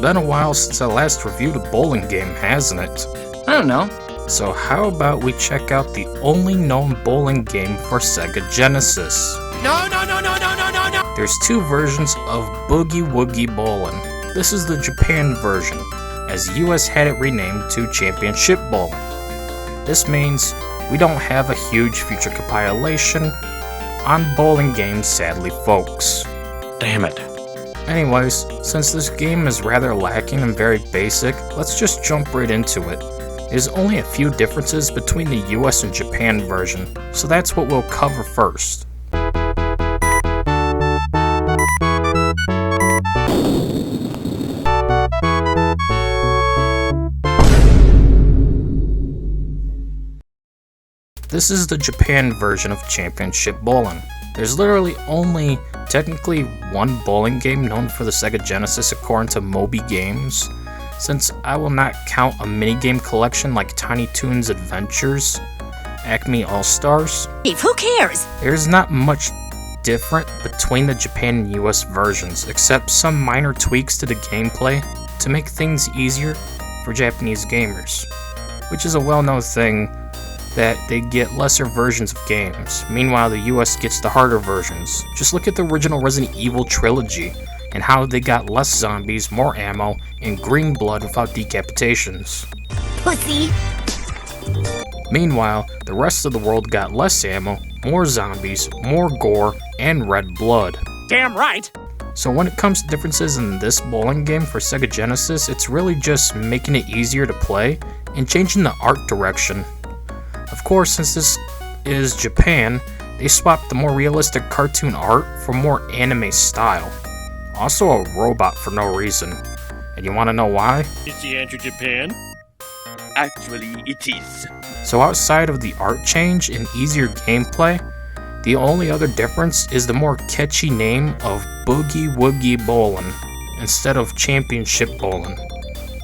been a while since I last reviewed a bowling game, hasn't it? I don't know. So how about we check out the only known bowling game for SEGA Genesis? No! There's two versions of Boogie Woogie Bowling. This is the Japan version, as US had it renamed to Championship Bowling. This means we don't have a huge future compilation on bowling games, sadly folks. Damn it. Anyways, since this game is rather lacking and very basic, let's just jump right into it. There's only a few differences between the US and Japan version, so that's what we'll cover first. This is the Japan version of Championship Bowling. There's literally only technically one bowling game known for the SEGA Genesis according to Moby Games, since I will not count a minigame collection like Tiny Toons Adventures, Acme All-Stars. Who cares? There's not much different between the Japan and US versions, except some minor tweaks to the gameplay to make things easier for Japanese gamers, which is a well-known thing that they get lesser versions of games. Meanwhile, the US gets the harder versions. Just look at the original Resident Evil trilogy and how they got less zombies, more ammo, and green blood without decapitations. Pussy. Meanwhile, the rest of the world got less ammo, more zombies, more gore, and red blood. Damn right! So when it comes to differences in this bowling game for SEGA Genesis, it's really just making it easier to play and changing the art direction. Of course, since this is Japan, they swapped the more realistic cartoon art for more anime style. Also a robot for no reason. And you wanna know why? Is the answer Japan? Actually, it is. So outside of the art change and easier gameplay, the only other difference is the more catchy name of Boogie Woogie Bowling instead of Championship Bowling.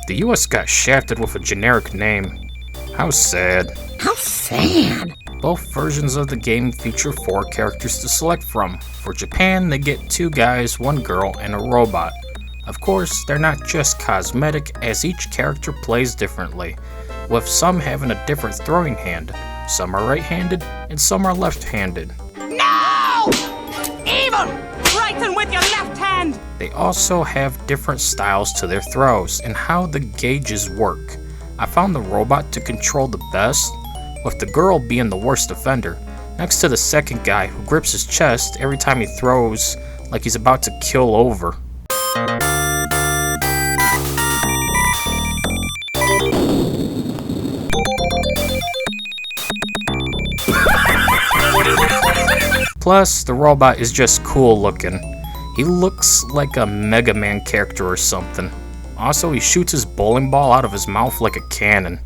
The US got shafted with a generic name. How sad. How sad. Both versions of the game feature 4 characters to select from. For Japan, they get 2 guys, 1 girl, and a robot. Of course, they're not just cosmetic, as each character plays differently, with some having a different throwing hand. Some are right-handed, and some are left-handed. No! Evil! Right then with your left hand! They also have different styles to their throws, and how the gauges work. I found the robot to control the best, with the girl being the worst offender, next to the second guy who grips his chest every time he throws like he's about to kill over. Plus, the robot is just cool looking. He looks like a Mega Man character or something. Also, he shoots his bowling ball out of his mouth like a cannon.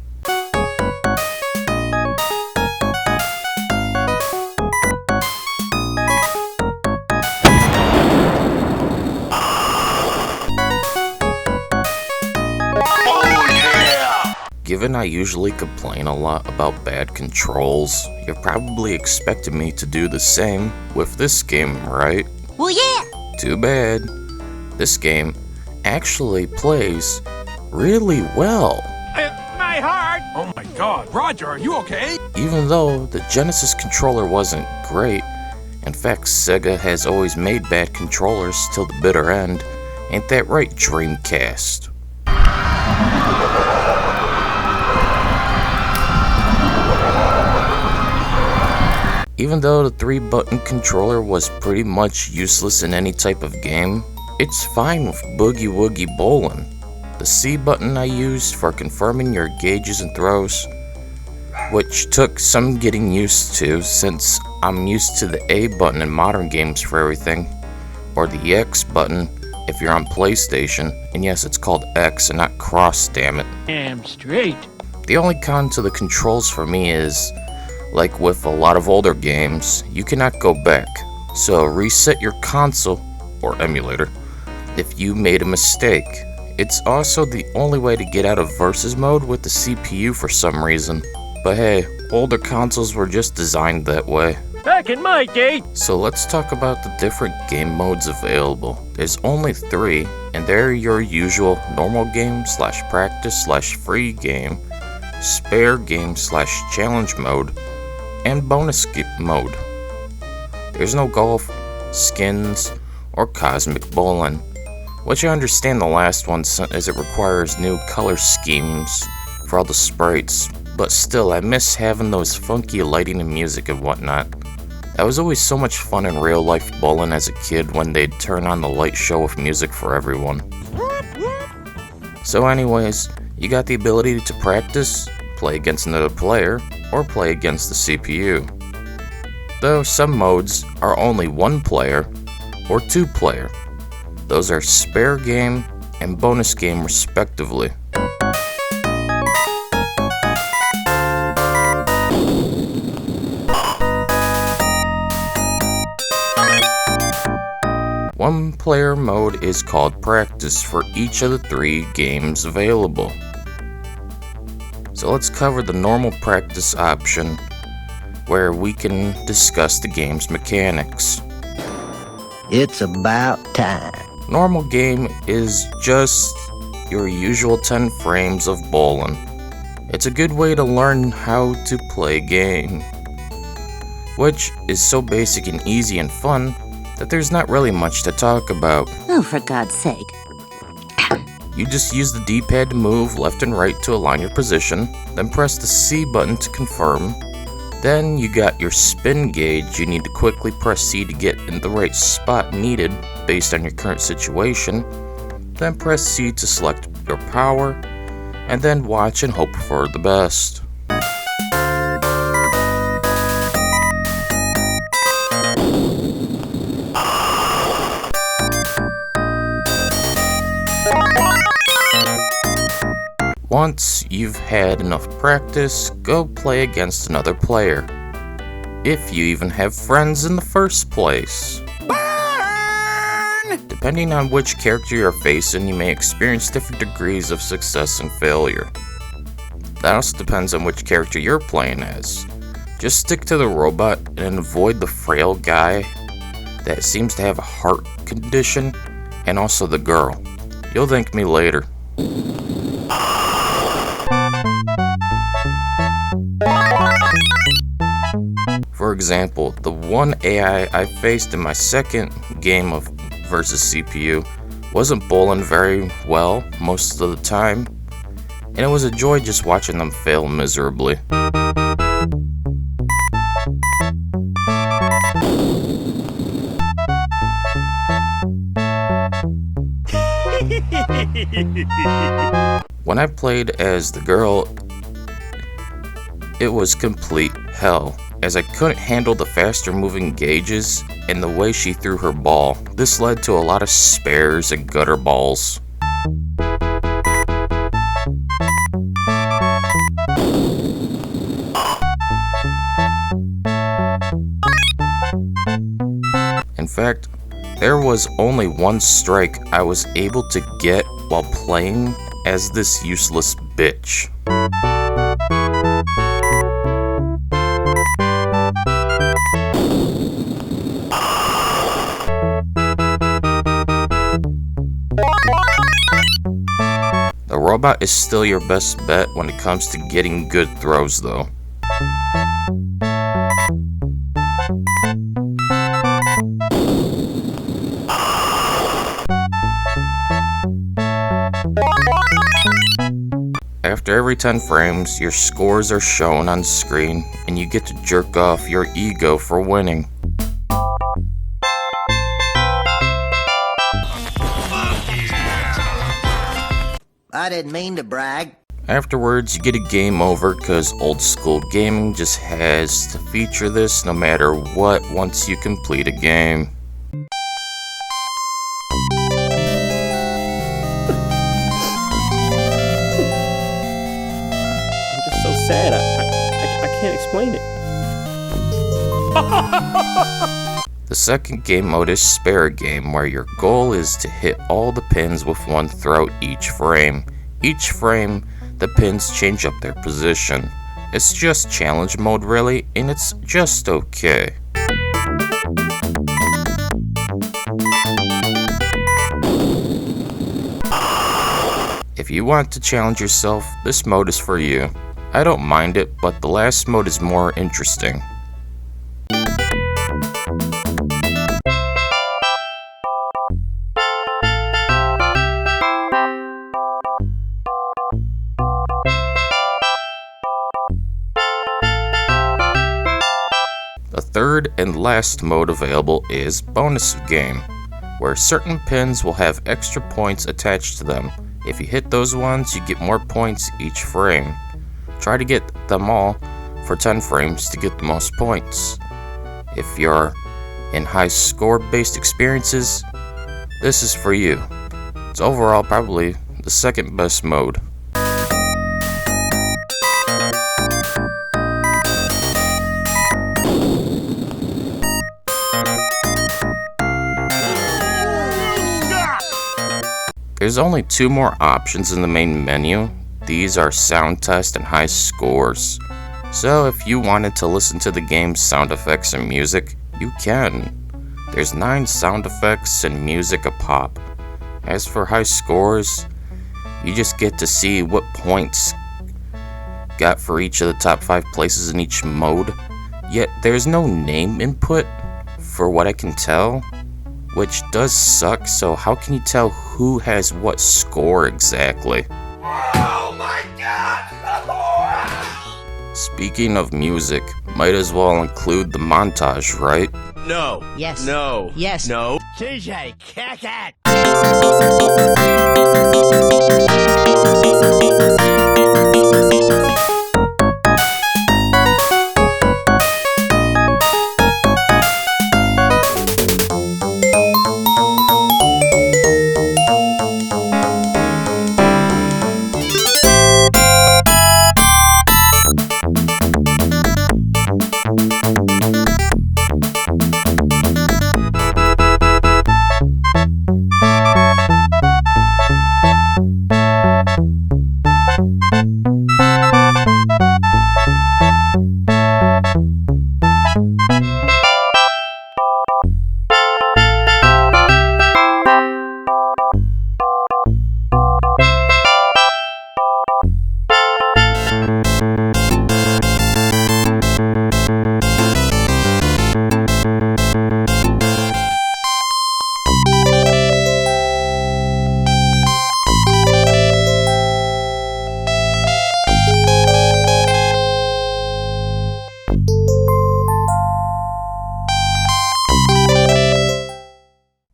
Given I usually complain a lot about bad controls, you're probably expecting me to do the same with this game, right? Well, yeah. Too bad. This game actually plays really well. My heart! Oh my god, Roger, are you okay? Even though the Genesis controller wasn't great, in fact SEGA has always made bad controllers till the bitter end. Ain't that right, Dreamcast? Even though the 3-button controller was pretty much useless in any type of game, it's fine with Boogie Woogie Bowling. The C button I used for confirming your gauges and throws, which took some getting used to since I'm used to the A button in modern games for everything, or the X button if you're on PlayStation, and yes, it's called X and not cross, damn it. Damn straight. The only con to the controls for me is, like with a lot of older games, you cannot go back, so reset your console, or emulator, if you made a mistake. It's also the only way to get out of versus mode with the CPU for some reason. But hey, older consoles were just designed that way. Back in my day. So let's talk about the different game modes available. There's only 3, and they're your usual normal game / practice / free game, spare game / challenge mode, and bonus mode. There's no golf, skins, or cosmic bowling, which I understand the last one as it requires new color schemes for all the sprites, but still I miss having those funky lighting and music and whatnot. That was always so much fun in real life bowling as a kid when they'd turn on the light show with music for everyone. So anyways, you got the ability to practice, play against another player, or play against the CPU. Though some modes are only 1 player or 2 player. Those are spare game and bonus game respectively. One player mode is called practice for each of the 3 games available. So let's cover the normal practice option, where we can discuss the game's mechanics. It's about time. Normal game is just your usual 10 frames of bowling. It's a good way to learn how to play a game, which is so basic and easy and fun that there's not really much to talk about. Oh, for God's sake. You just use the D-pad to move left and right to align your position, then press the C button to confirm. Then you got your spin gauge. You need to quickly press C to get in the right spot needed based on your current situation. Then press C to select your power, and then watch and hope for the best. Once you've had enough practice, go play against another player. If you even have friends in the first place. Burn! Depending on which character you're facing, you may experience different degrees of success and failure. That also depends on which character you're playing as. Just stick to the robot and avoid the frail guy that seems to have a heart condition, and also the girl. You'll thank me later. For example, the one AI I faced in my second game of versus CPU wasn't bowling very well most of the time, and it was a joy just watching them fail miserably. When I played as the girl, it was complete hell, as I couldn't handle the faster moving gauges and the way she threw her ball. This led to a lot of spares and gutter balls. In fact, there was only one strike I was able to get while playing as this useless bitch. The robot is still your best bet when it comes to getting good throws, though. After every 10 frames, your scores are shown on screen, and you get to jerk off your ego for winning. I didn't mean to brag. Afterwards, you get a game over because old school gaming just has to feature this no matter what once you complete a game. I'm just so sad. I can't explain it. The second game mode is spare game, where your goal is to hit all the pins with one throw each frame. Each frame, the pins change up their position. It's just challenge mode really, and it's just okay. If you want to challenge yourself, this mode is for you. I don't mind it, but the last mode is more interesting. The third and last mode available is bonus game, where certain pins will have extra points attached to them. If you hit those ones, you get more points each frame. Try to get them all for 10 frames to get the most points. If you're in high score based experiences, this is for you. It's overall probably the second best mode. There's only 2 more options in the main menu. These are sound test and high scores. So if you wanted to listen to the game's sound effects and music, you can. There's 9 sound effects and music a pop. As for high scores, you just get to see what points got for each of the top 5 places in each mode. Yet there's no name input for what I can tell, which does suck. So how can you tell who has what score exactly? Oh my god! Speaking of music, might as well include the montage, right? No. Yes. No. Yes. No. TJ, kick it!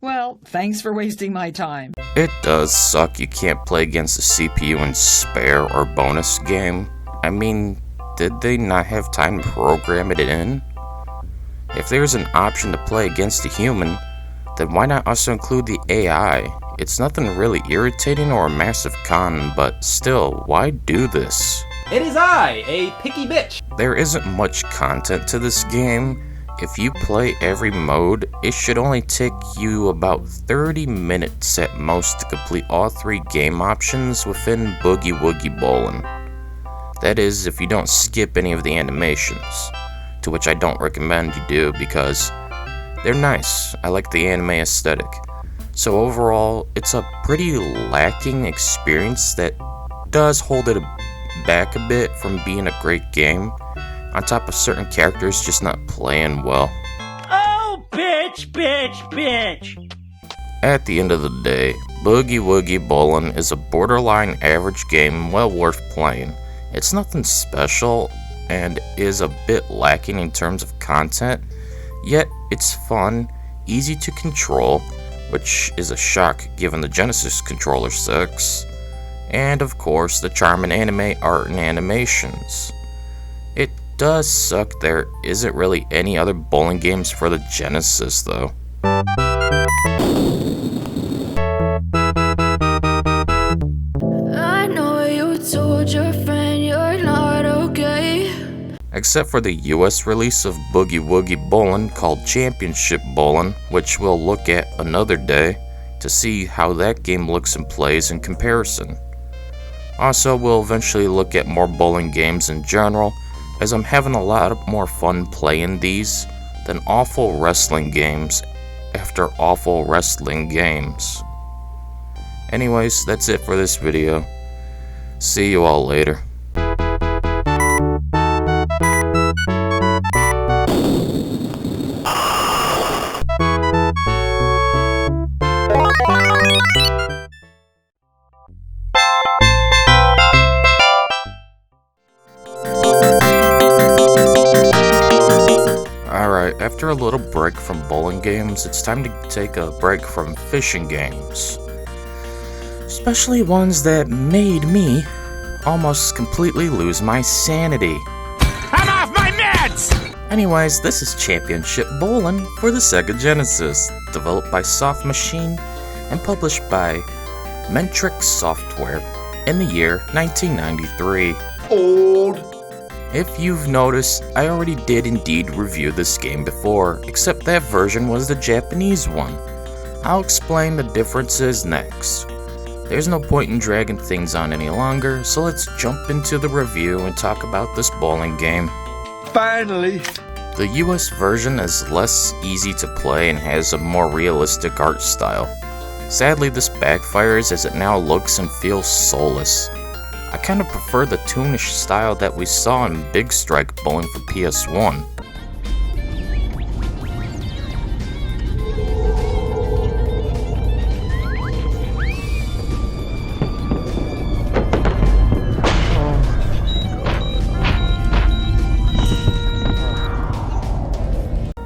Well, thanks for wasting my time. It does suck you can't play against the CPU in spare or bonus game. I mean, did they not have time to program it in? If there's an option to play against a human, then why not also include the AI? It's nothing really irritating or a massive con, but still, why do this? It is I, a picky bitch. There isn't much content to this game. If you play every mode, it should only take you about 30 minutes at most to complete all 3 game options within Boogie Woogie Bowling. That is, if you don't skip any of the animations, to which I don't recommend you do because they're nice. I like the anime aesthetic. So overall, it's a pretty lacking experience that does hold it back a bit from being a great game, on top of certain characters just not playing well. Oh, bitch, bitch, bitch! At the end of the day, Boogie Woogie Bowling is a borderline average game well worth playing. It's nothing special and is a bit lacking in terms of content, yet it's fun, easy to control, which is a shock given the Genesis controller sucks, and of course the charm in anime art and animations. It does suck there isn't really any other bowling games for the Genesis though. I know you told your friend you're not okay. Except for the US release of Boogie Woogie Bowling called Championship Bowling, which we'll look at another day to see how that game looks and plays in comparison. Also, we'll eventually look at more bowling games in general, as I'm having a lot more fun playing these than awful wrestling games after awful wrestling games. Anyways, that's it for this video. See you all later. Alright, after a little break from bowling games, it's time to take a break from fishing games. Especially ones that made me almost completely lose my sanity. I'm off my meds! Anyways, this is Championship Bowling for the SEGA Genesis, developed by Soft Machine and published by Mentrix Software in the year 1993. Old. If you've noticed, I already did indeed review this game before, except that version was the Japanese one. I'll explain the differences next. There's no point in dragging things on any longer, so let's jump into the review and talk about this bowling game. Finally. The US version is less easy to play and has a more realistic art style. Sadly, this backfires as it now looks and feels soulless. I kinda prefer the toonish style that we saw in Big Strike Bowling for PS1.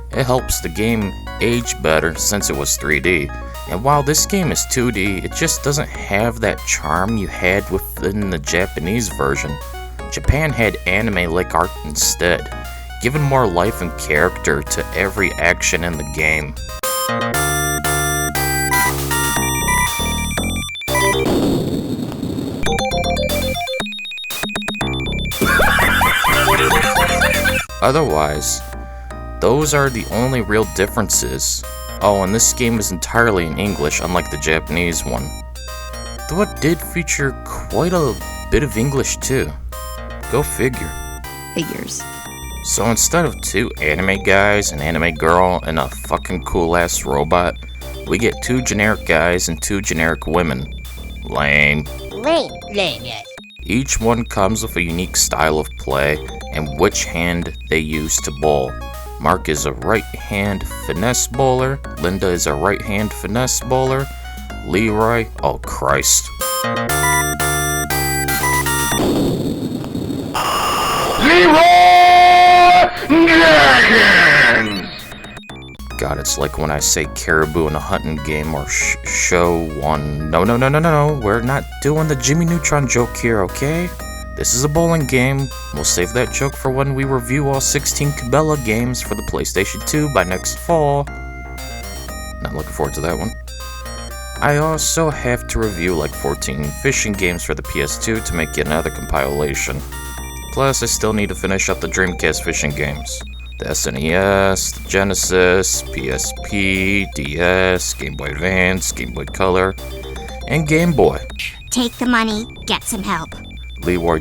It helps the game age better since it was 3D, and while this game is 2D, it just doesn't have that charm you had within the Japanese version. Japan had anime-like art instead, giving more life and character to every action in the game. Otherwise, those are the only real differences. Oh, and this game is entirely in English, unlike the Japanese one. Though it did feature quite a bit of English too. Go figure. Figures. So instead of two anime guys, an anime girl, and a fucking cool-ass robot, we get two generic guys and two generic women. Lame. Lame, yes. Each one comes with a unique style of play and which hand they use to bowl. Mark is a right-hand finesse bowler, Linda is a right-hand finesse bowler, Leroy, oh Christ. God, it's like when I say caribou in a hunting game or show one. No, we're not doing the Jimmy Neutron joke here, okay? This is a bowling game. We'll save that joke for when we review all 16 Cabela games for the PlayStation 2 by next fall. Not looking forward to that one. I also have to review like 14 fishing games for the PS2 to make yet another compilation. Plus, I still need to finish up the Dreamcast fishing games. The SNES, the Genesis, PSP, DS, Game Boy Advance, Game Boy Color, and Game Boy. Take the money, get some help. Leroy,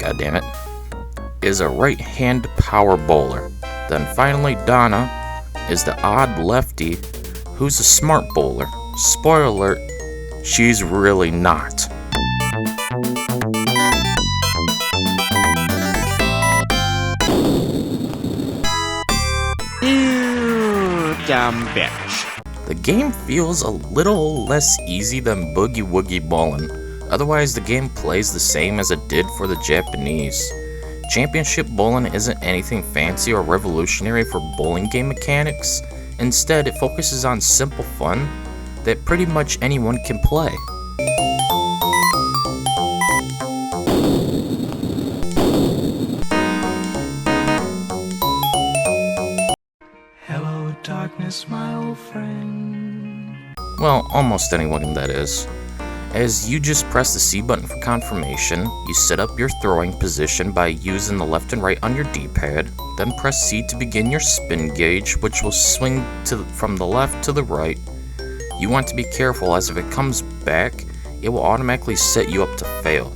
goddammit, is a right-hand power bowler. Then finally Donna is the odd lefty who's a smart bowler. Spoiler alert, she's really not. You dumb bitch. The game feels a little less easy than Boogie Woogie Bowling. Otherwise, the game plays the same as it did for the Japanese. Championship Bowling isn't anything fancy or revolutionary for bowling game mechanics. Instead, it focuses on simple fun that pretty much anyone can play. Hello, darkness, my old friend. Well, almost anyone, that is. As you just press the C button for confirmation, you set up your throwing position by using the left and right on your D-pad, then press C to begin your spin gauge, which will swing from the left to the right. You want to be careful, as if it comes back, it will automatically set you up to fail.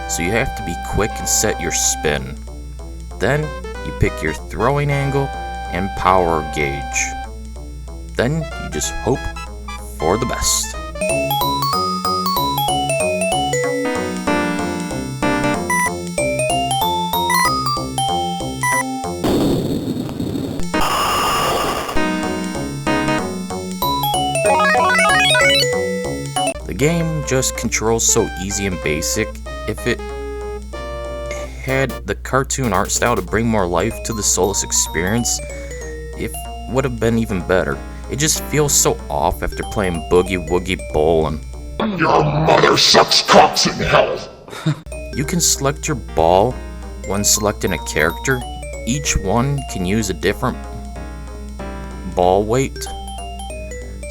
So you have to be quick and set your spin. Then, you pick your throwing angle and power gauge. Then, you just hope for the best. game just controls so easy and basic. If it had the cartoon art style to bring more life to the Solus experience, it would have been even better. It just feels so off after playing Boogie Woogie Bowling. Your mother sucks cocks in hell. You can select your ball when selecting a character. Each one can use a different ball weight,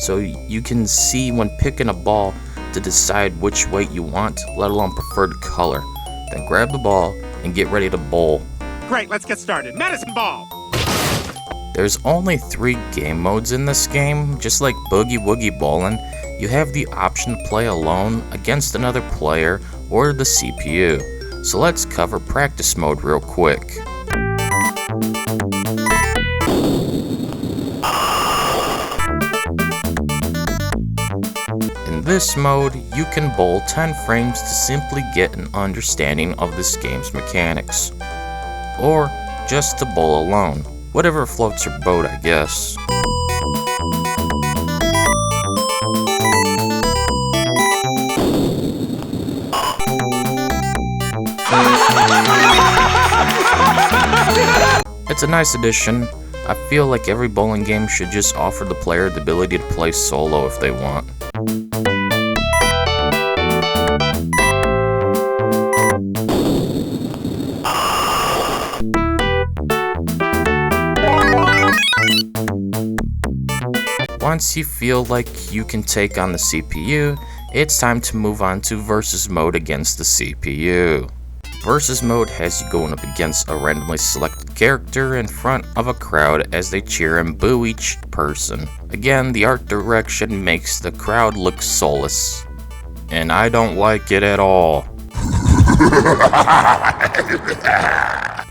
so you can see when picking a ball to decide which weight you want, let alone preferred color. Then grab the ball and get ready to bowl. Great, let's get started. Medicine ball! There's only 3 game modes in this game. Just like Boogie Woogie Bowling, you have the option to play alone, against another player, or the CPU. So let's cover practice mode real quick. In this mode, you can bowl 10 frames to simply get an understanding of this game's mechanics. Or just to bowl alone. Whatever floats your boat, I guess. It's a nice addition. I feel like every bowling game should just offer the player the ability to play solo if they want. Once you feel like you can take on the CPU, it's time to move on to versus mode against the CPU. Versus mode has you going up against a randomly selected character in front of a crowd as they cheer and boo each person. Again, the art direction makes the crowd look soulless, and I don't like it at all.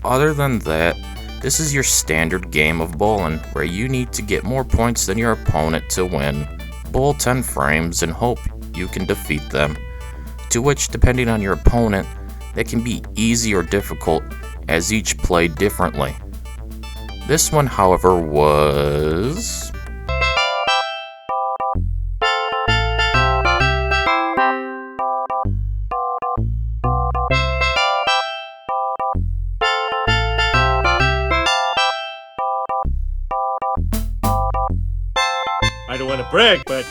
Other than that, this is your standard game of bowling, where you need to get more points than your opponent to win. Bowl 10 frames and hope you can defeat them. To which, depending on your opponent, that can be easy or difficult, as each played differently. This one, however, was... I don't want to brag, but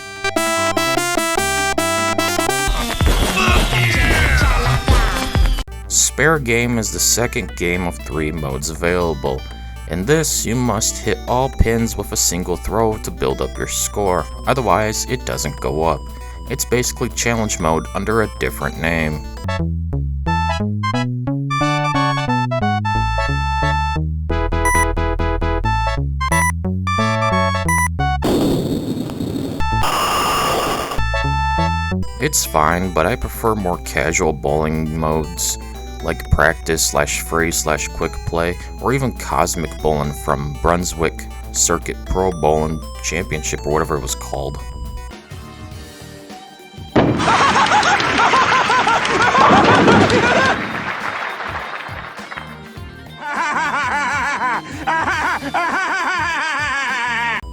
Spare Game is the second game of 3 modes available. In this, you must hit all pins with a single throw to build up your score, otherwise it doesn't go up. It's basically challenge mode under a different name. It's fine, but I prefer more casual bowling modes, like practice / free / quick play, or even cosmic bowling from Brunswick Circuit Pro Bowling Championship, or whatever it was called.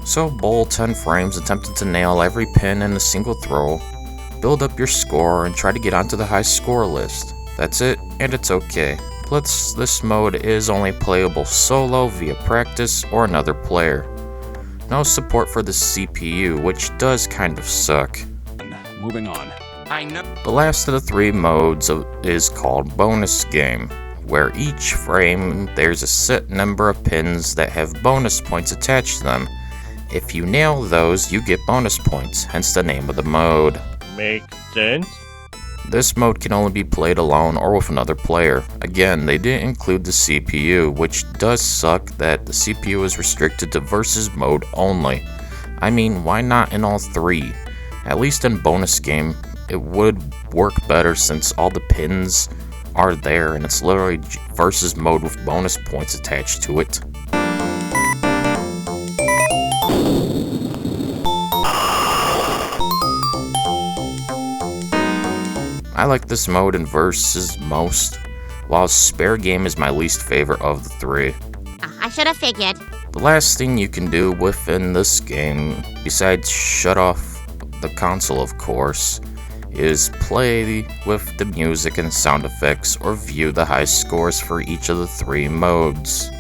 So bowl 10 frames, attempting to nail every pin in a single throw, build up your score, and try to get onto the high score list. That's it, and it's okay. Plus, this mode is only playable solo via practice or another player. No support for the CPU, which does kind of suck. Moving on. I know. The last of the 3 modes is called Bonus Game, where each frame there's a set number of pins that have bonus points attached to them. If you nail those, you get bonus points, hence the name of the mode. makes sense. This mode can only be played alone or with another player. Again, they didn't include the CPU, which does suck that the CPU is restricted to versus mode only. I mean, why not in all 3? At least in Bonus Game, it would work better since all the pins are there and it's literally versus mode with bonus points attached to it. I like this mode in versus most, while Spare Game is my least favorite of the 3. I should have figured. The last thing you can do within this game, besides shut off the console of course, is play with the music and sound effects or view the high scores for each of the 3 modes.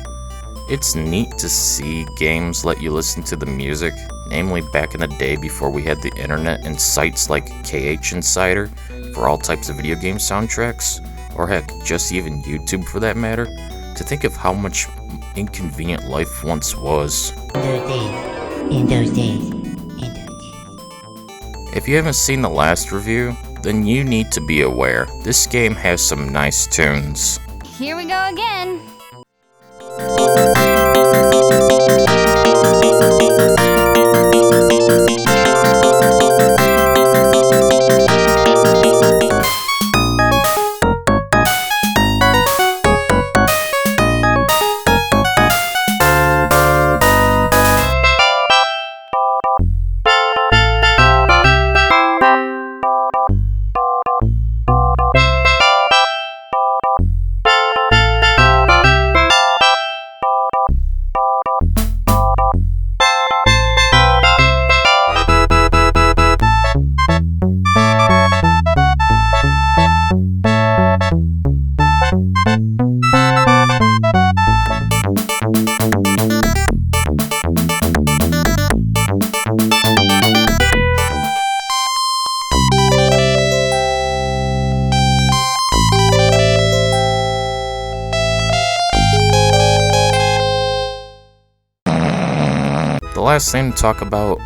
It's neat to see games let you listen to the music, namely back in the day before we had the internet and sites like KH Insider for all types of video game soundtracks, or heck, just even YouTube for that matter, to think of how much inconvenient life once was. In those days. If you haven't seen the last review, then you need to be aware. This game has some nice tunes. Here we go again. The last thing to talk about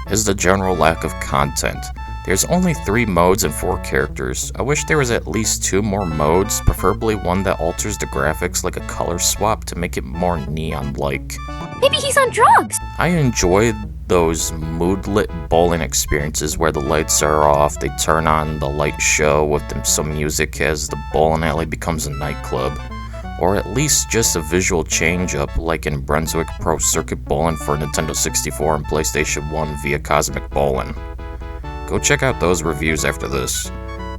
is the general lack of content. There's only 3 modes and 4 characters. I wish there was at least 2 more modes, preferably one that alters the graphics like a color swap to make it more neon-like. Maybe he's on drugs. I enjoy those mood-lit bowling experiences where the lights are off, they turn on the light show with some music as the bowling alley becomes a nightclub. Or at least just a visual change-up like in Brunswick Pro Circuit Bowling for Nintendo 64 and PlayStation 1 via Cosmic Bowling. Go check out those reviews after this.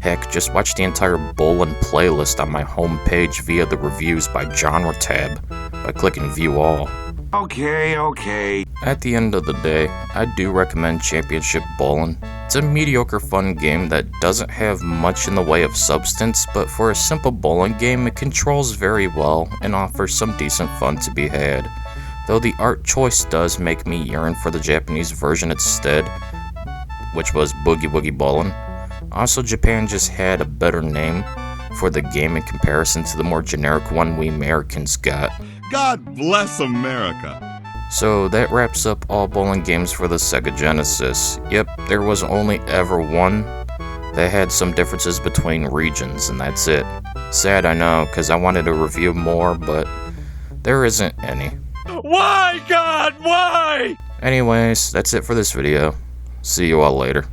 Heck, just watch the entire bowling playlist on my homepage via the reviews by genre tab by clicking view all. Okay. At the end of the day, I do recommend Championship Bowling. It's a mediocre fun game that doesn't have much in the way of substance, but for a simple bowling game, it controls very well and offers some decent fun to be had. Though the art choice does make me yearn for the Japanese version instead, which was Boogie Woogie Bowling. Also, Japan just had a better name for the game in comparison to the more generic one we Americans got. God bless America. So that wraps up all bowling games for the SEGA Genesis. Yep, there was only ever one that had some differences between regions, and that's it. Sad, I know, because I wanted to review more, but there isn't any. Why, God? Why? Anyways, that's it for this video. See you all later.